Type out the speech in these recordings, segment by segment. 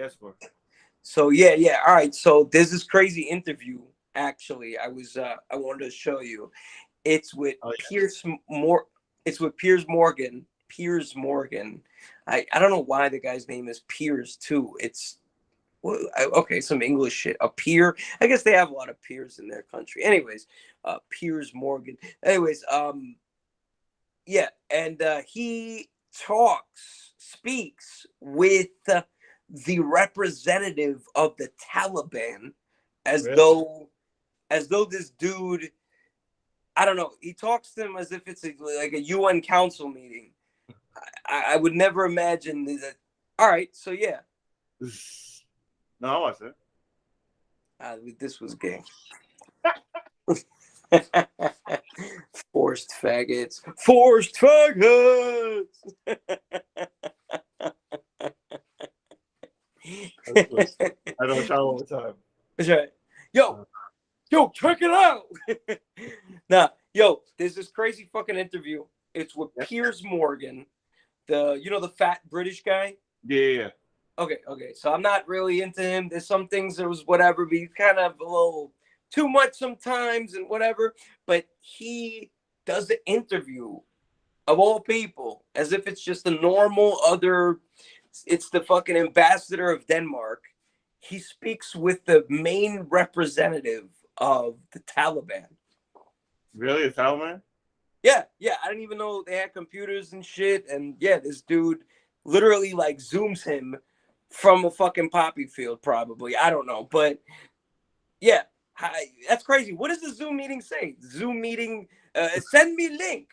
Yes, for. So yeah. All right. So there's this crazy interview. Actually, I wanted to show you. It's with Oh Pierce Mor. It's with Piers Morgan. Piers Morgan. I don't know why the guy's name is Piers too. It's well, okay, some English shit. A peer. I guess they have a lot of peers in their country. Anyways, Piers Morgan. Anyways, yeah, and he speaks with the representative of the Taliban, as yeah. Really? though this dude, I don't know, he talks to him as if it's like a UN council meeting. I would never imagine that. All right, so yeah, No, I watched it. this was gay. Forced faggots. Forced faggots. I don't try all the time. That's right. Yo, check it out. Nah, yo, there's this crazy fucking interview. It's with Piers Morgan, the fat British guy. Yeah. Okay. So I'm not really into him. There's some things that was whatever, but he's kind of a little too much sometimes and whatever. But he does the interview of all people as if it's just a normal other. It's the fucking ambassador of Denmark. He speaks with the main representative of the Taliban. Really, a Taliban? Yeah. I didn't even know they had computers and shit. And yeah, this dude literally like zooms him from a fucking poppy field, probably. I don't know, but yeah, that's crazy. What does the Zoom meeting say? Zoom meeting. Send me a link,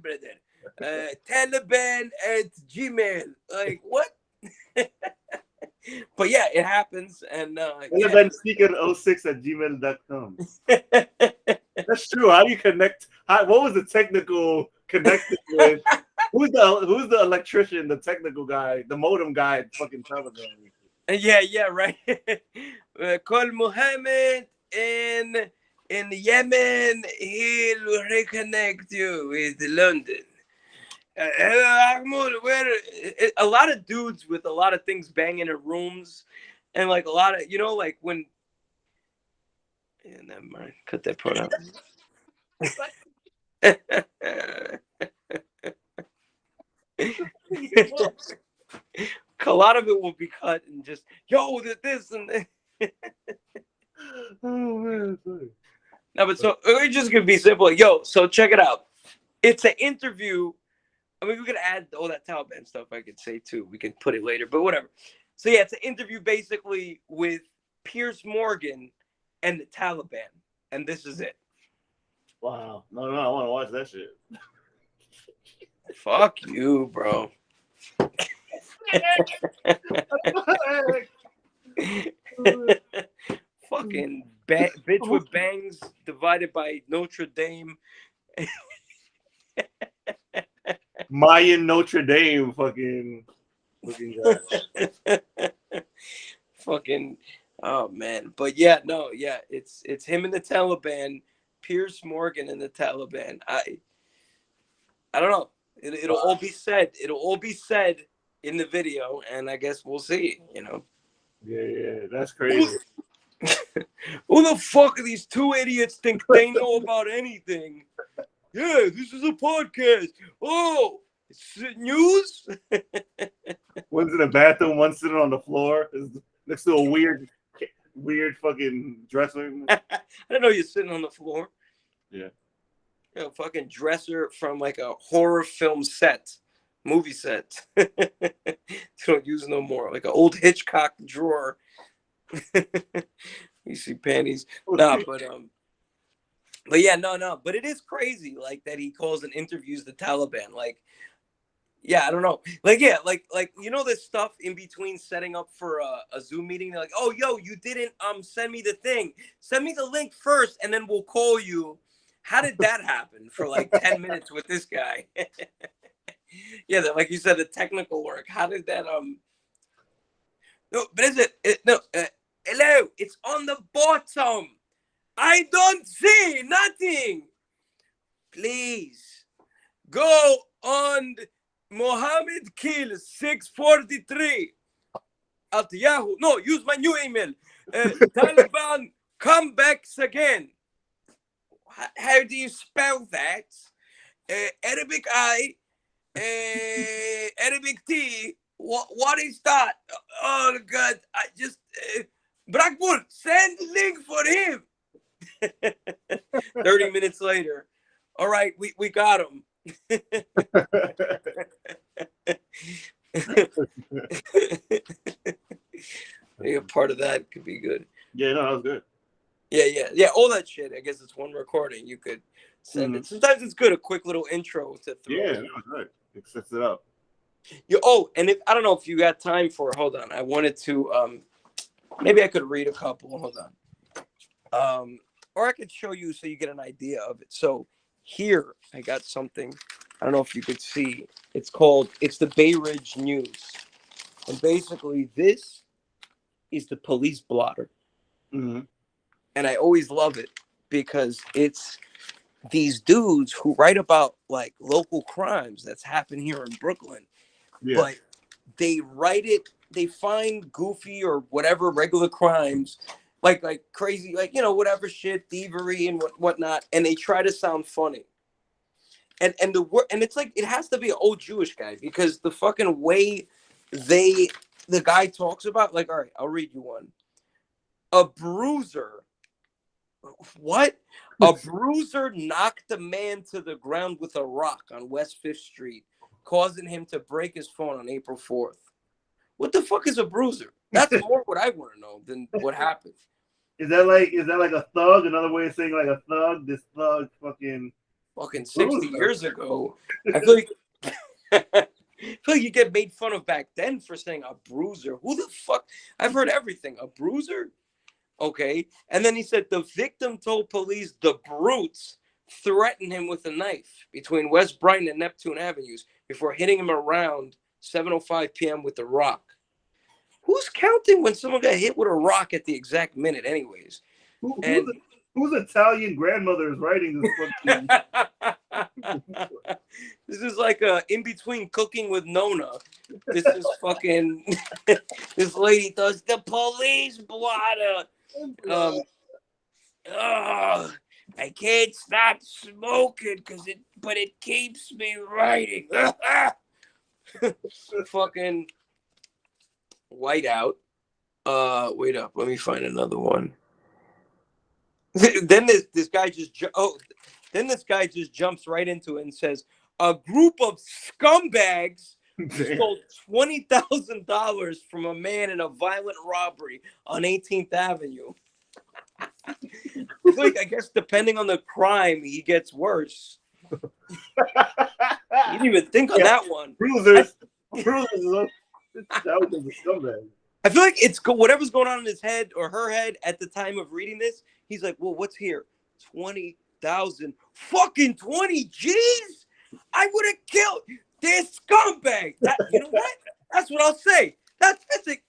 brother. Taliban at Gmail. Like what? But yeah, it happens, and TalibanSpeaker06@gmail.com. That's true. How do you connect? What was the technical connected with? Who's the electrician, the technical guy, the modem guy at fucking Taliban? Yeah, right. Call Muhammad in Yemen. He'll reconnect you with London. Where a lot of dudes with a lot of things banging in rooms, and like a lot of like when. Yeah, never mind. Cut that part out. A lot of it will be cut and just this and that. Oh man, sorry. No, but so we're just gonna be simple. So check it out. It's an interview. I mean, we could add all that Taliban stuff. I could say too. We can put it later, but whatever. So yeah, it's an interview basically with Piers Morgan and the Taliban, and this is it. Wow. No, I want to watch that shit. Fuck you, bro. Fucking bitch with bangs divided by Notre Dame. Mayan Notre Dame fucking looking guy. Fucking oh man. But yeah, it's him and the Taliban, Piers Morgan and the Taliban. I don't know. It'll all be said. It'll all be said in the video, and I guess we'll see, Yeah, that's crazy. Who the fuck are these two idiots think they know about anything? Yeah, this is a podcast. Oh, it's news? One's in a bathroom, one's sitting on the floor next to a weird fucking dresser. I didn't know you're sitting on the floor. Yeah. A fucking dresser from like a horror film set, movie set. Don't use no more. Like an old Hitchcock drawer. You see panties. But yeah, no. But it is crazy, like that he calls and interviews the Taliban. Like, yeah, I don't know. Like, yeah, like this stuff in between setting up for a Zoom meeting. They're like, oh, yo, you didn't send me the thing. Send me the link first, and then we'll call you. How did that happen for like 10 minutes with this guy? Yeah, like you said, the technical work. How did that No, but is it no? Hello, it's on the bottom. I don't see nothing. Please go on Mohammed Kill 643. at Yahoo. No, use my new email. Taliban comebacks again. How do you spell that? Arabic I, Arabic T. What is that? Oh God! I just Blackboard, send the link for him. 30 minutes later. All right, we got him. Yeah, part of that could be good. Yeah, no, that was good. Yeah. All that shit. I guess it's one recording. You could send it. Sometimes it's good, a quick little intro to throw. Yeah, that was good. It sets it up. And if I don't know if you got time for. Hold on, I wanted to. Maybe I could read a couple. Hold on. Or I could show you so you get an idea of it. So here I got something. I don't know if you could see. It's the Bay Ridge News, and basically this is the police blotter. Mm-hmm. And I always love it because it's these dudes who write about like local crimes that's happened here in Brooklyn. Yeah. But they write it, they find goofy or whatever regular crimes, like crazy, like, whatever shit, thievery and whatnot, and they try to sound funny. And it's like, it has to be an old Jewish guy because the fucking way the guy talks about, like, all right, I'll read you one. A bruiser. What? A bruiser knocked a man to the ground with a rock on West 5th Street, causing him to break his phone on April 4th. What the fuck is a bruiser? That's more what I want to know than what happened. Is that like a thug? Another way of saying like a thug? This thug fucking 60 years ago. I feel like you get made fun of back then for saying a bruiser. Who the fuck? I've heard everything. A bruiser? Okay. And then he said the victim told police the brutes threatened him with a knife between West Brighton and Neptune Avenues before hitting him around 7:05 p.m. with a rock. Who's counting when someone got hit with a rock at the exact minute anyways? Whose Italian grandmother is writing this fucking... This is like in between cooking with Nona. This is fucking... This lady does the police blotter. I can't stop smoking but it keeps me writing. Fucking whiteout. Wait up. Let me find another one. Then this guy just jumps right into it and says, a group of scumbags stole $20,000 from a man in a violent robbery on 18th Avenue. I guess depending on the crime, he gets worse. You didn't even think on that one. Bruisers. That was a scumbag. I feel like it's whatever's going on in his head or her head at the time of reading this. He's like, well, what's here? 20,000. Fucking 20 G's? I would have killed this scumbag. You know what? That's what I'll say. That's it.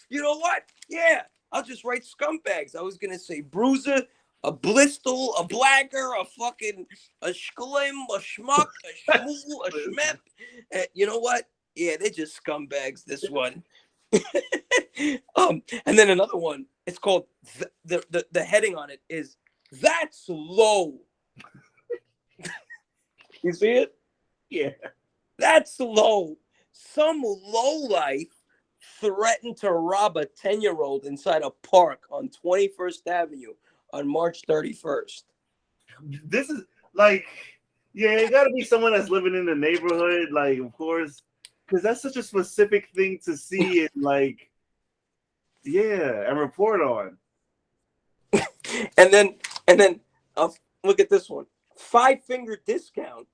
You know what? Yeah, I'll just write scumbags. I was going to say bruiser, a blistle, a blagger, a shklim, a schmuck, a shmool, a schmep. You know what? Yeah, they're just scumbags, this one. And then another one, it's called the heading on it is "That's Low." You see it? Yeah. That's low. Some lowlife threatened to rob a 10-year-old inside a park on 21st Avenue on March 31st. This is like, yeah, it got to be someone that's living in the neighborhood, like, of course, because that's such a specific thing to see and like, yeah, and report on. and then look at this one. 5-finger discount.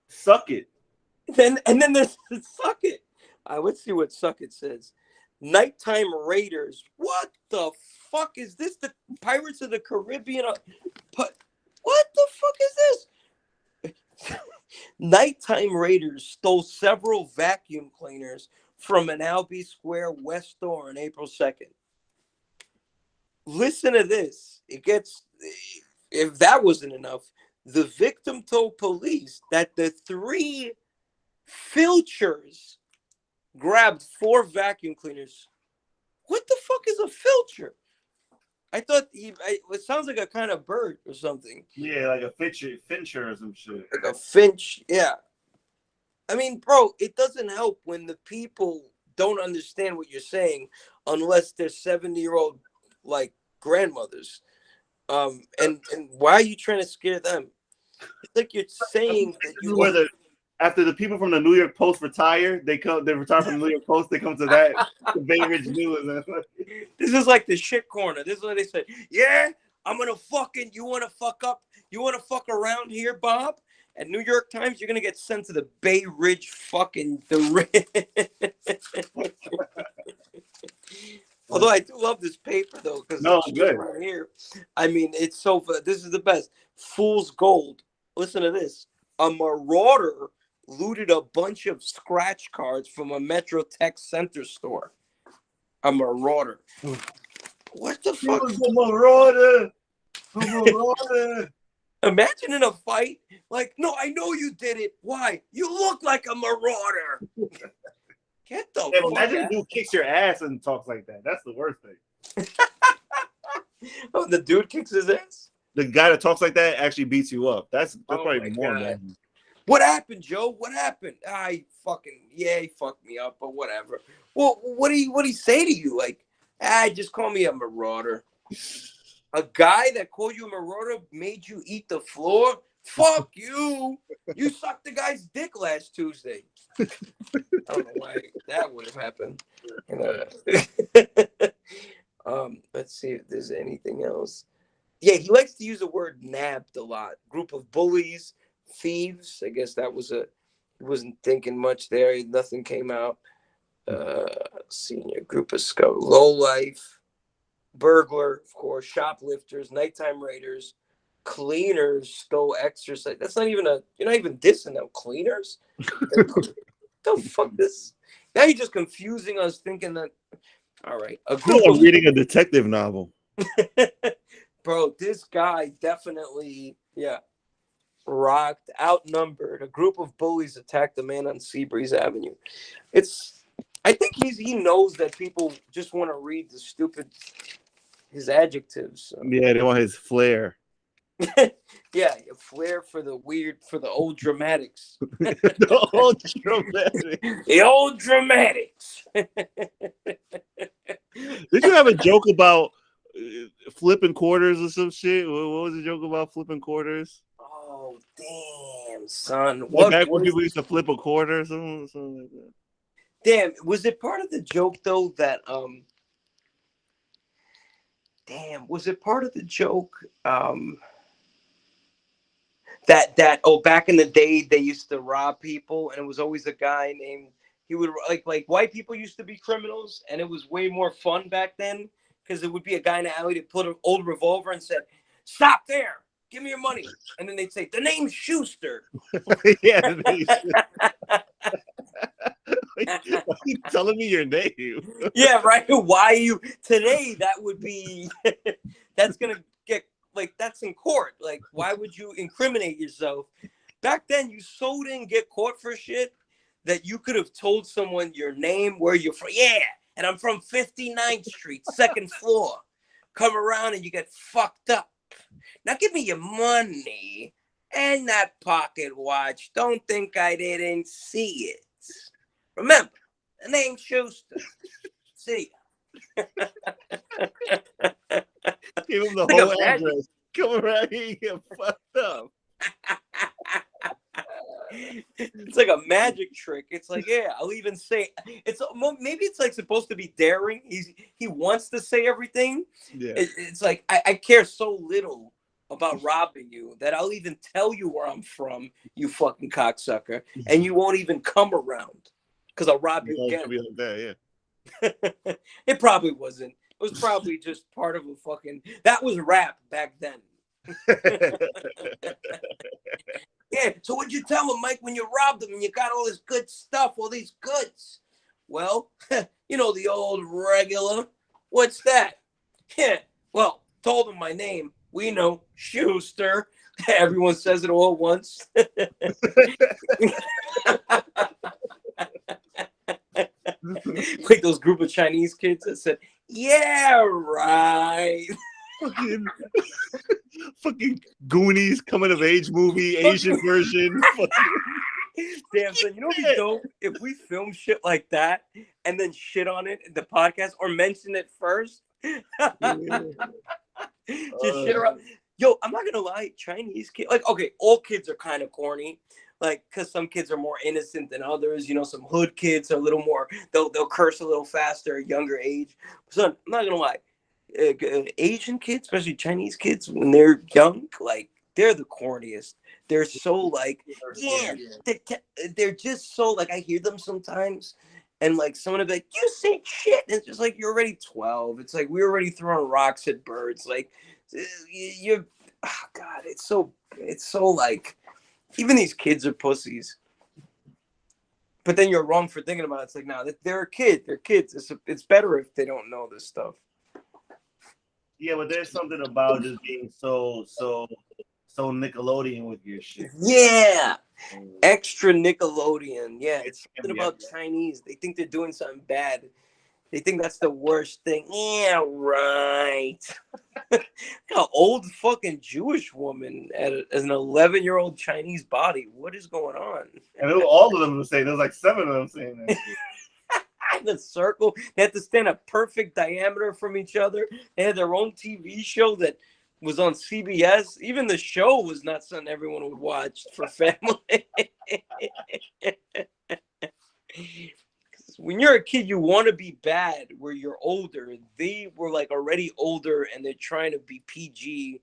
Suck it. And then there's suck it. Let's see what suck it says. Nighttime Raiders. What the fuck is this? The Pirates of the Caribbean? What the fuck is this? Nighttime Raiders stole several vacuum cleaners from an Albee Square West store on April 2nd. Listen to this. If that wasn't enough, the victim told police that the 3 filchers grabbed 4 vacuum cleaners. What the fuck is a filcher? I thought it sounds like a kind of bird or something. Yeah, like a fincher or some shit. Like a finch. Yeah. I mean, bro, it doesn't help when the people don't understand what you're saying unless they're 70-year-old like grandmothers. And why are you trying to scare them? It's like you're saying that This is where after the people from the New York Post retire, they retire from the New York Post, they come to that the Bay Ridge News. This is like the shit corner. This is what they say. Yeah, I'm gonna you wanna fuck up, you wanna fuck around here, Bob? At New York Times, you're gonna get sent to the Bay Ridge Although I do love this paper though, because no, good. Right here. I mean, it's so this is the best. Fool's gold. Listen to this. A marauder looted a bunch of scratch cards from a Metro Tech Center store. A marauder. What the fuck? It was a marauder. A marauder. Imagine in a fight, like, no, I know you did it. Why? You look like a marauder. Get the fuck Imagine out. a dude kicks your ass and talks like that. That's the worst thing. Oh, the dude kicks his ass? The guy that talks like that actually beats you up. That's probably more, man. What happened, Joe? What happened? He fucked me up, but whatever. Well, what do he say to you? Like, just call me a marauder. A guy that called you a marauder made you eat the floor? Fuck you. You sucked the guy's dick last Tuesday. I don't know why that would have happened. Let's see if there's anything else. Yeah, he likes to use the word nabbed a lot. Group of bullies, thieves. I guess that was he wasn't thinking much there. Nothing came out. Senior group of scout, low life, burglar, of course, shoplifters, nighttime raiders, cleaners, stole exercise. That's not even you're not even dissing them. Cleaners? The fuck this? Now you're just confusing us thinking that. All right. I'm reading a detective novel. Bro, this guy definitely, rocked, outnumbered. A group of bullies attacked a man on Seabreeze Avenue. I think he knows that people just want to read his adjectives. So. Yeah, they want his flair. Yeah, a flair for the old dramatics. The old dramatics. The old dramatics. Did you have a joke about flipping quarters or some shit? What was the joke about flipping quarters? Oh, damn, son. Back when people used to flip a quarter or something like that. Damn, was it part of the joke though that was it part of the joke that back in the day they used to rob people and it was always a guy named he would like white people used to be criminals and it was way more fun back then because it would be a guy in the alley that put an old revolver and said, "Stop there, give me your money," and then they'd say, "The name's Schuster." Yeah. Why are you telling me your name? Yeah, right. Why you today? That would be that's gonna get that's in court. Like, why would you incriminate yourself? Back then, you so didn't get caught for shit that you could have told someone your name, where you're from. Yeah, and I'm from 59th Street, second floor. Come around and you get fucked up. Now give me your money and that pocket watch. Don't think I didn't see it. Remember, the name's Schuster. See ya. Give him the whole address. Come around here and get fucked up. It's like a magic trick. It's like, yeah, I'll even say maybe it's like supposed to be daring. He wants to say everything. Yeah. It's like I care so little about robbing you that I'll even tell you where I'm from, you fucking cocksucker, and you won't even come around. Because I'll rob you again. Be like that, yeah. It probably wasn't. It was probably just part of a fucking. That was rap back then. Yeah. So what'd you tell him, Mike, when you robbed him and you got all this good stuff, all these goods? Well, you know the old regular. What's that? Yeah. Well, told him my name. We know, Schuster. Everyone says it all at once. like those group of Chinese kids that said, "Yeah, right." Fucking Goonies coming of age movie, Asian version. Damn, son, you know what'd be dope if we film shit like that and then shit on it in the podcast or mention it first. Just shit around. Yo, I'm not gonna lie, Chinese kids, like, okay, all kids are kind of corny, like, because some kids are more innocent than others. You know, some hood kids are a little more, they'll curse a little faster at a younger age. Son, I'm not gonna lie, Asian kids, especially Chinese kids, when they're young, like, they're the corniest. They're so like, yeah, they're just so like, I hear them sometimes, and like someone will be like, "You say shit," and it's just like, you're already 12. It's like we're already throwing rocks at birds. Like, you're, oh God, it's so like, even these kids are pussies. But then you're wrong for thinking about it. It's like, no, they're a kid. They're kids. It's better if they don't know this stuff. Yeah, but there's something about just being so Nickelodeon with your shit. Yeah. Extra Nickelodeon. Yeah, it's something about Chinese. They think they're doing something bad. They think that's the worst thing. Yeah, right. An old fucking Jewish woman as an 11-year-old Chinese body. What is going on? And all of them were saying, there was like 7 of them saying that shit. In the circle, they had to stand a perfect diameter from each other. They had their own TV show that was on CBS. Even the show was not something everyone would watch for family. When you're a kid, you want to be bad where you're older. They were like already older and they're trying to be PG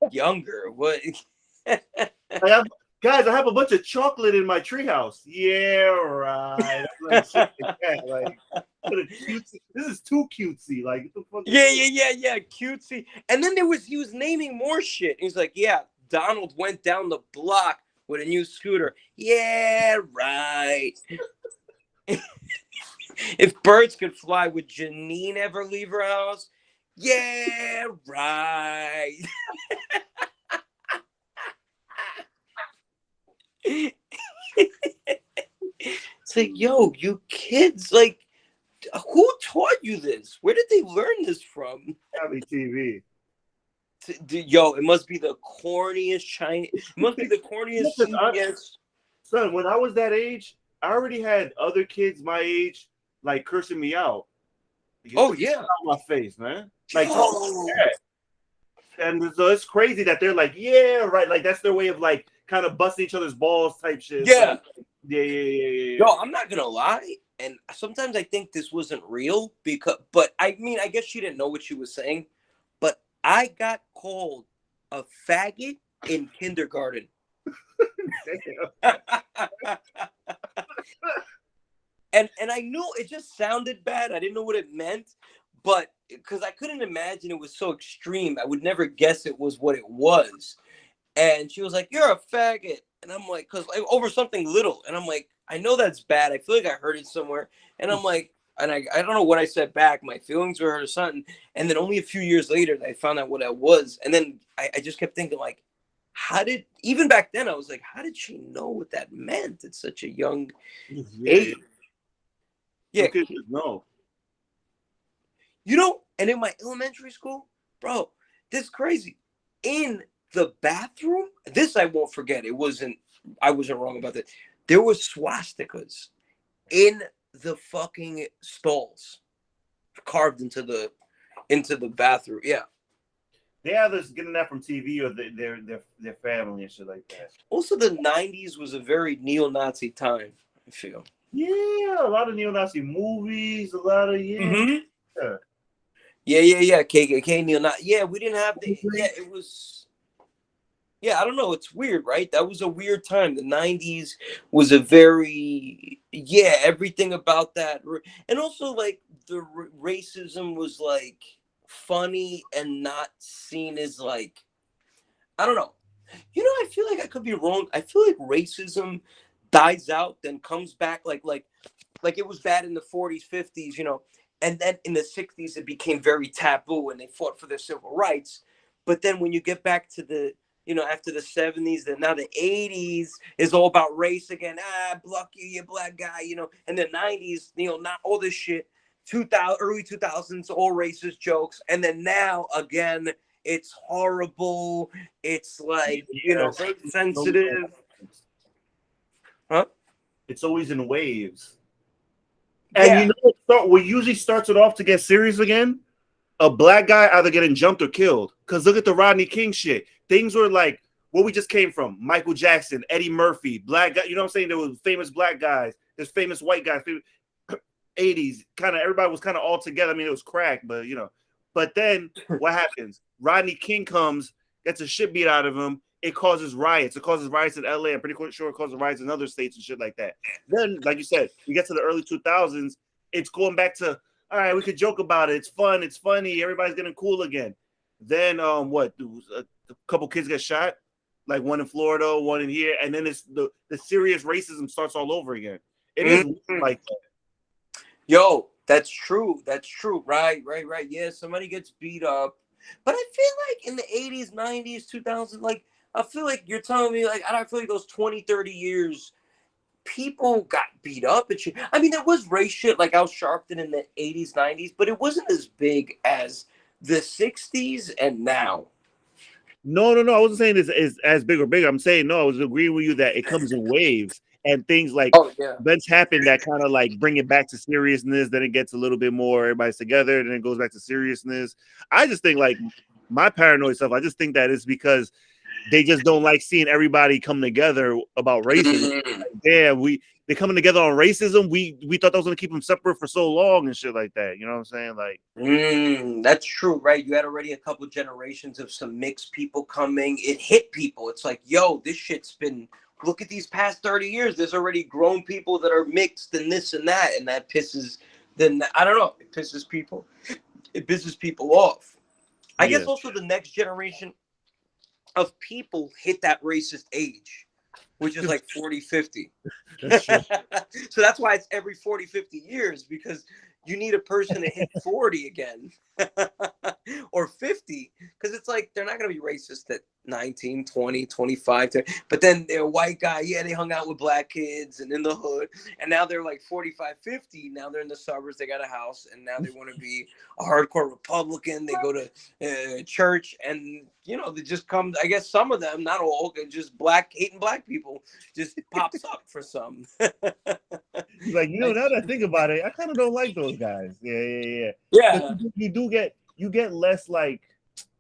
younger. What? Guys, I have a bunch of chocolate in my treehouse. Yeah, right. Like, shit like that. Like, what a cutesy. This is too cutesy. Like, what the fuck? Yeah, cutesy. And then he was naming more shit. He's like, yeah, Donald went down the block with a new scooter. Yeah, right. If birds could fly, would Janine ever leave her house? Yeah, right. It's like, yo, you kids, like, who taught you this? Where did they learn this from? Probably TV. Yo, it must be the corniest Chinese. It must be the corniest CBS. Son, when I was that age, I already had other kids my age like cursing me out. Oh yeah, out my face, man. Like, and so it's crazy that they're like, yeah, right. Like that's their way of like kind of busting each other's balls type shit. Yeah. Like, yeah. Yo, I'm not gonna lie, and sometimes I think this wasn't real but I mean, I guess she didn't know what she was saying. But I got called a faggot in kindergarten. And I knew it just sounded bad. I didn't know what it meant, but because I couldn't imagine it was so extreme, I would never guess it was what it was. And she was like, "You're a faggot," and I'm like, "Cause like, over something little," and I'm like, "I know that's bad. I feel like I heard it somewhere," and I'm like, and I don't know what I said back. My feelings were hurt or something. And then only a few years later, I found out what I was, and then I just kept thinking like, even back then I was like, how did she know what that meant at such a young age? Yeah, no. You know, and in my elementary school, bro, this is crazy. In the bathroom, this I won't forget. I wasn't wrong about that. There was swastikas in the fucking stalls, carved into the bathroom. Yeah. They either getting that from TV or their family and shit like that. Also, the 90s was a very neo-Nazi time, I feel. Yeah, a lot of neo-Nazi movies, a lot of Yeah. KKK, neo-Nazi. Yeah, we didn't have the. Yeah, it was. Yeah, I don't know. It's weird, right? That was a weird time. The 90s was a very, everything about that. And also, like, the racism was, like, funny and not seen as, like, I don't know. You know, I feel like I could be wrong. I feel like racism dies out, then comes back, like it was bad in the 40s, 50s, you know. And then in the 60s, it became very taboo and they fought for their civil rights. But then when you get back to the after the 70s, then now the 80s is all about race again. Block you black guy, and the 90s, not all this shit. 2000, early 2000s, all racist jokes. And then now, again, it's horrible. It's like, very sensitive. Huh? It's always in waves. Yeah. And what usually starts it off to get serious again? A black guy either getting jumped or killed. Because look at the Rodney King shit. Things were like where we just came from. Michael Jackson, Eddie Murphy, black guy. You know what I'm saying? There were famous black guys. There's famous white guys. 80s, kind of everybody was kind of all together. I mean, it was crack, but But then what happens? Rodney King comes, gets a shit beat out of him. It causes riots. It causes riots in LA. I'm pretty sure it causes riots in other states and shit like that. Then, like you said, we get to the early 2000s. It's going back to, all right, we could joke about it. It's fun. It's funny. Everybody's getting cool again. Then, a couple kids get shot, like one in Florida, one in here, and then it's the serious racism starts all over again. It is like that. Yo, that's true. That's true. Right. Yeah, somebody gets beat up. But I feel like in the 80s, 90s, 2000s, like, I feel like you're telling me, like, I don't feel like those 20, 30 years, people got beat up and shit. I mean, there was race shit like Al Sharpton in the 80s, 90s, but it wasn't as big as the 60s and now. No. I wasn't saying this is as big or bigger. I'm saying, no, I was agreeing with you that it comes in waves and things like events happen that kind of like bring it back to seriousness. Then it gets a little bit more, everybody's together, then it goes back to seriousness. I just think, like, my paranoid stuff, I just think that it's because they just don't like seeing everybody come together about racism. Like, they're coming together on racism. We thought that was going to keep them separate for so long and shit like that. You know what I'm saying? Like, that's true, right? You had already a couple generations of some mixed people coming. It hit people. It's like, yo, this shit's been, look at these past 30 years. There's already grown people that are mixed and this and that. And that pisses, I don't know. It pisses people. It pisses people off. I guess also the next generation of people hit that racist age, which is like 40, 50. So that's why it's every 40, 50 years, because you need a person to hit 40 again or 50, because it's like they're not going to be racist at 19, 20, 25. But then they're a white guy. Yeah, they hung out with black kids and in the hood. And now they're like 45, 50. Now they're in the suburbs. They got a house. And now they want to be a hardcore Republican. They go to church. And, they just come, I guess some of them, not all, just hating black people just pops up for some. Like, now that I think about it, I kind of don't like those guys. Yeah. You get less, like,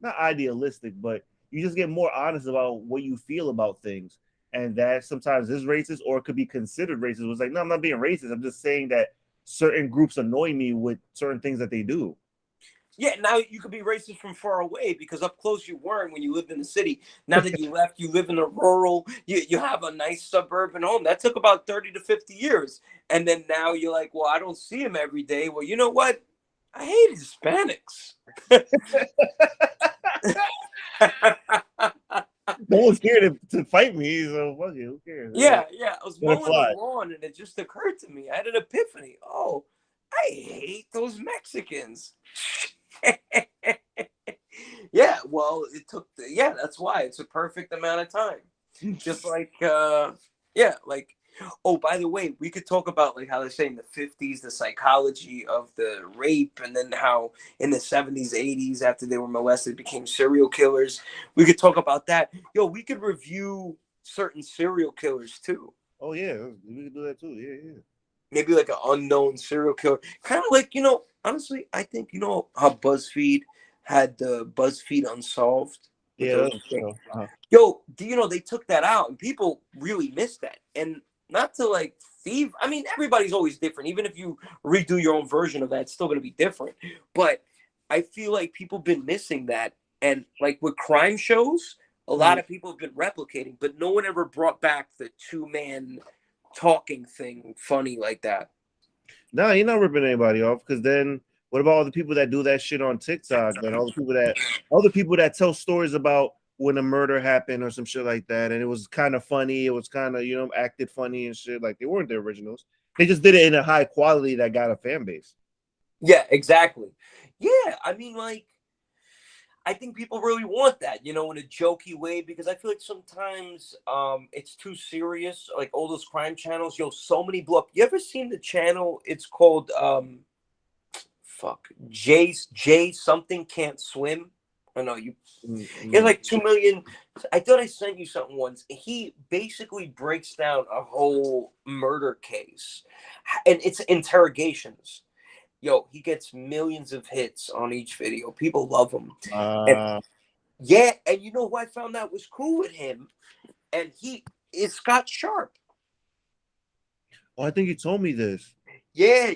not idealistic, but you just get more honest about what you feel about things. And that sometimes is racist, or it could be considered racist. It's like, no, I'm not being racist. I'm just saying that certain groups annoy me with certain things that they do. Yeah, now you could be racist from far away, because up close you weren't when you lived in the city. Now that you left, you live in a rural, you have a nice suburban home. That took about 30 to 50 years. And then now you're like, well, I don't see him every day. Well, you know what? I hate Hispanics. No one's here to fight me, so fuck it, who cares? Yeah. I was mowing the lawn and it just occurred to me. I had an epiphany. Oh, I hate those Mexicans. Yeah, well, that's why it's a perfect amount of time. Just like, oh, by the way, we could talk about like how they say in the 50s, the psychology of the rape, and then how in the 70s, 80s, after they were molested, became serial killers. We could talk about that. Yo, we could review certain serial killers too. Oh yeah, we could do that too. Yeah. Maybe like an unknown serial killer. Kind of like, honestly, I think, how BuzzFeed had the BuzzFeed Unsolved. Yeah. Yo, they took that out and people really missed that. And not to like thieve. I mean, everybody's always different. Even if you redo your own version of that, it's still going to be different. But I feel like people have been missing that. And like with crime shows, a lot of people have been replicating, but no one ever brought back the 2-man talking thing funny like that. No, you're not ripping anybody off, because then what about all the people that do that shit on TikTok, and all the people that tell stories about when a murder happened or some shit like that, and it was kind of funny, it was kind of acted funny and shit, like they weren't the originals. They just did it in a high quality that got a fan base. Yeah, exactly. Yeah, I mean, like, I think people really want that, you know, in a jokey way, because I feel like sometimes it's too serious. Like all those crime channels, yo, so many blow up. You ever seen the channel? It's called fuck, J something can't swim. I know you. It's No. like 2 million. I thought I sent you something once. He basically breaks down a whole murder case, and it's interrogations. Yo, he gets millions of hits on each video. People love him. And yeah, and you know who I found out was cool with him? And he is Scott Sharp. Oh, I think you told me this. Yeah.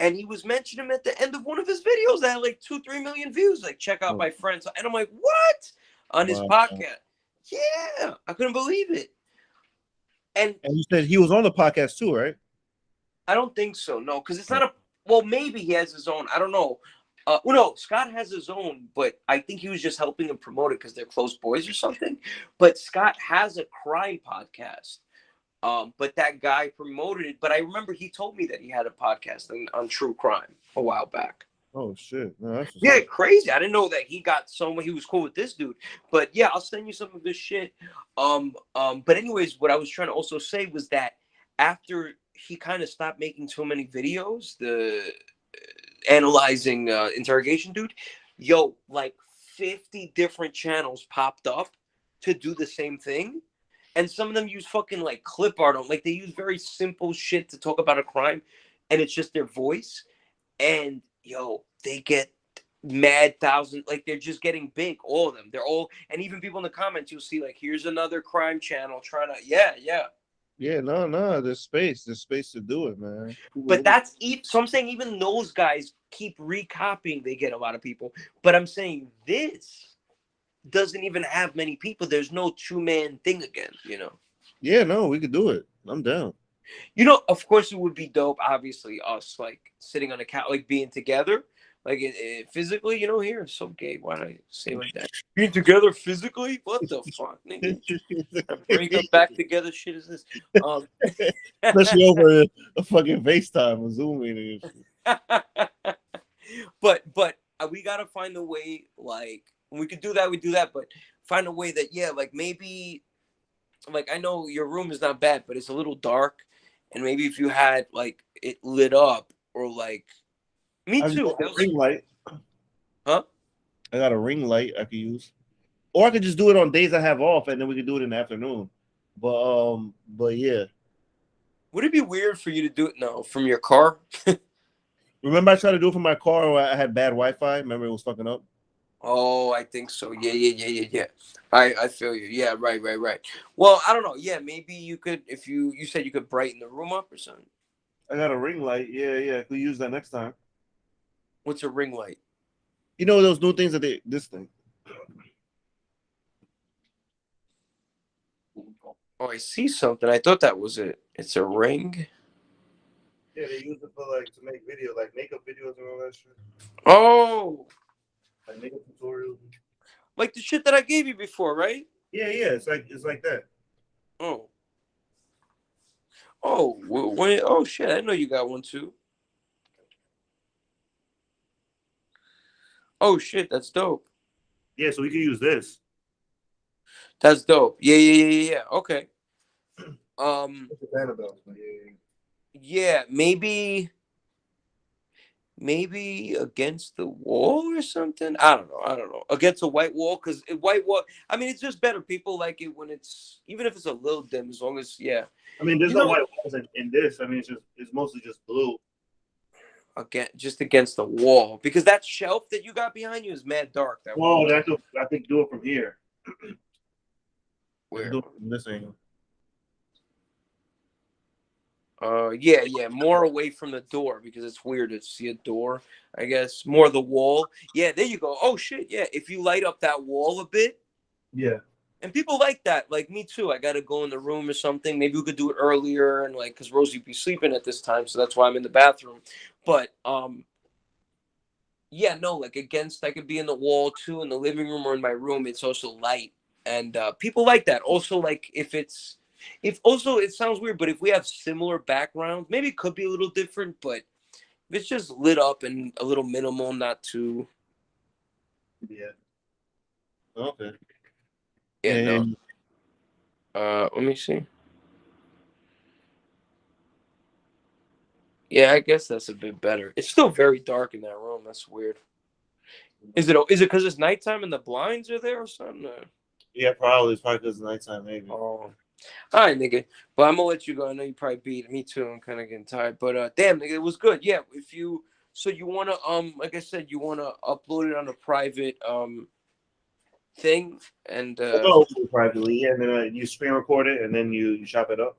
And he was mentioning him at the end of one of his videos that had like 2-3 million views. Like, check out Oh, my friends. And I'm like, what? On his wow. podcast. Yeah, I couldn't believe it. And And you said he was on the podcast too, right? I don't think so. No, because it's not a. Well, maybe he has his own. I don't know. Well, no, Scott has his own, but I think he was just helping him promote it because they're close boys or something. But Scott has a crime podcast. But that guy promoted it. But I remember he told me that he had a podcast on true crime a while back. Oh shit! No, that's Yeah, crazy. I didn't know that he got someone. He was cool with this dude. But yeah, I'll send you some of this shit. But anyways, what I was trying to also say was that after he kind of stopped making so many videos, the analyzing interrogation dude, yo, like 50 different channels popped up to do the same thing. And some of them use fucking like clip art on, like they use very simple shit to talk about a crime, and it's just their voice. And yo, they get mad thousand, like they're just getting big. All of them, they're all, and even people in the comments, you'll see like, here's another crime channel trying to, yeah. Yeah, no. There's space to do it, man. But that's so I'm saying even those guys keep recopying. They get a lot of people, but I'm saying this doesn't even have many people. There's no 2-man thing again, you know. Yeah, no, we could do it. I'm down. You know, of course it would be dope, obviously, us like sitting on a couch, like being together, like physically, you know. Here it's so gay. Why did I say like that? Being together physically? What the fuck, nigga? Break up back together shit is this? Especially over a fucking FaceTime or Zoom meeting. but we gotta find a way, like, we could do that, we do that, but find a way that, yeah, like maybe, like, I know your room is not bad, but it's a little dark, and maybe if you had like it lit up, or like, me too. A ring light. Huh? I got a ring light I could use, or I could just do it on days I have off, and then we could do it in the afternoon. But yeah. Would it be weird for you to do it now from your car? Remember, I tried to do it from my car where I had bad Wi-Fi. Remember, it was fucking up. Oh, I think so. Yeah. I feel you. Yeah, right. Well, I don't know. Yeah, maybe you could, if you said you could brighten the room up or something. I got a ring light. Yeah. I could use that next time. What's a ring light? You know those new things that this thing. Oh, I see something. I thought that was it. It's a ring. Yeah, they use it for like to make videos, like makeup videos and all that shit. Oh, Like makeup tutorials. like the shit that I gave you before, right? Yeah. It's like that. Oh. Oh shit! I know you got one too. Oh shit, that's dope. Yeah, so we can use this. That's dope. Yeah. Okay. Yeah, maybe against the wall or something. I don't know. Against a white wall, because white wall. I mean, it's just better. People like it when it's, even if it's a little dim, as long as, yeah. I mean, there's no white walls in this. I mean, it's mostly just blue. Again, just against the wall, because that shelf that you got behind you is mad dark. That wall. I think do it from here. Where? Do it from this angle. Yeah, more away from the door, because it's weird to see a door. I guess more the wall. Yeah, there you go. Oh shit, yeah. If you light up that wall a bit. Yeah. And people like that, like me too. I gotta go in the room or something. Maybe we could do it earlier, and like, because Rosie be sleeping at this time, so that's why I'm in the bathroom. But yeah, no, like against, I could be in the wall too, in the living room or in my room. It's also light, and people like that. Also, like if also, it sounds weird, but if we have similar backgrounds, maybe it could be a little different. But if it's just lit up and a little minimal, not too. Yeah. Okay. Yeah, no. And Let me see. Yeah, I guess that's a bit better. It's still very dark in that room. That's weird. Is it because it's nighttime and the blinds are there or something? yeah, probably it's probably because it's nighttime, maybe. Oh, all right, nigga. But I'm gonna let you go. I know you probably beat me too. I'm kind of getting tired. But damn, nigga, it was good. Yeah, if you so you wanna like I said, you wanna upload it on a private thing and I know privately, yeah, and then you screen record it, and then you chop it up.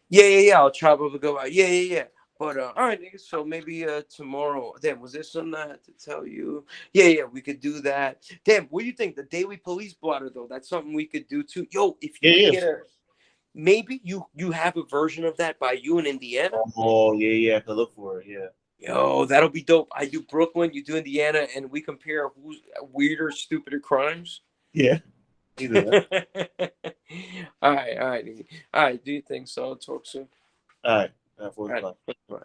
yeah. I'll chop up and go out. Yeah. But all right, nigga. So maybe tomorrow. Damn, was there something I had to tell you? Yeah. We could do that. Damn, what do you think? The daily police blotter though. That's something we could do too. Yo, if you Yeah, could yeah. get a maybe you have a version of that by you in Indiana. Oh, yeah. I could look for it. Yeah. Yo, that'll be dope. I do Brooklyn, you do Indiana, and we compare who's weirder, stupider crimes. Yeah. Either that. All right. Do you think so? I'll talk soon. All right. 4 All right. o'clock. Bye.